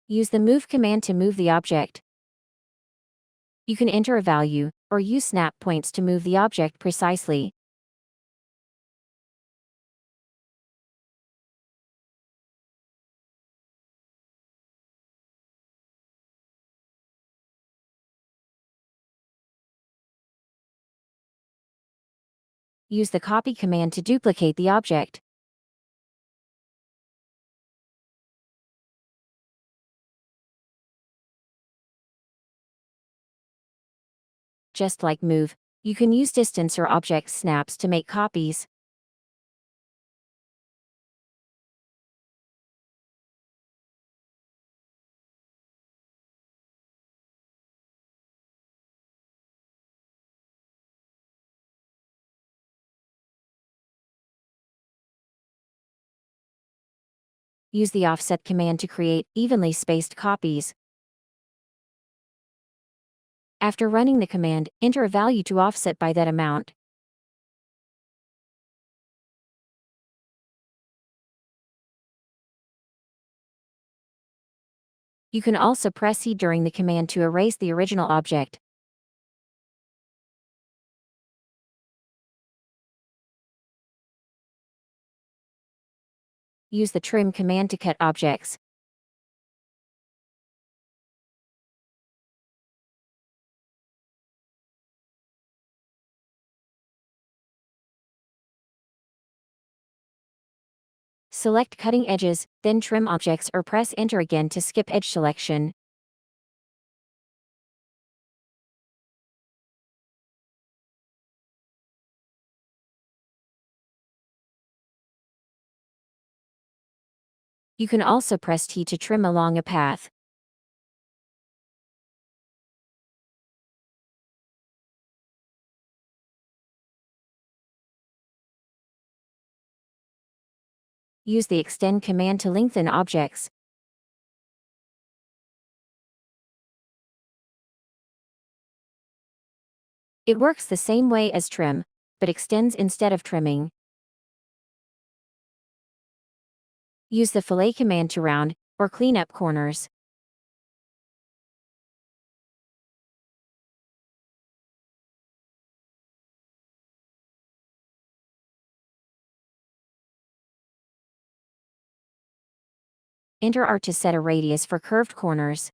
Use the Move command to move the object. You can enter a value, or use snap points to move the object precisely. Use the Copy command to duplicate the object. Just like Move, you can use distance or object snaps to make copies. Use the Offset command to create evenly spaced copies. After running the command, enter a value to offset by that amount. You can also press E during the command to erase the original object. Use the Trim command to cut objects. Select cutting edges, then trim objects or press Enter again to skip edge selection. You can also press T to trim along a path. Use the Extend command to lengthen objects. It works the same way as trim, but extends instead of trimming. Use the Fillet command to round, or clean up corners. Enter R to set a radius for curved corners.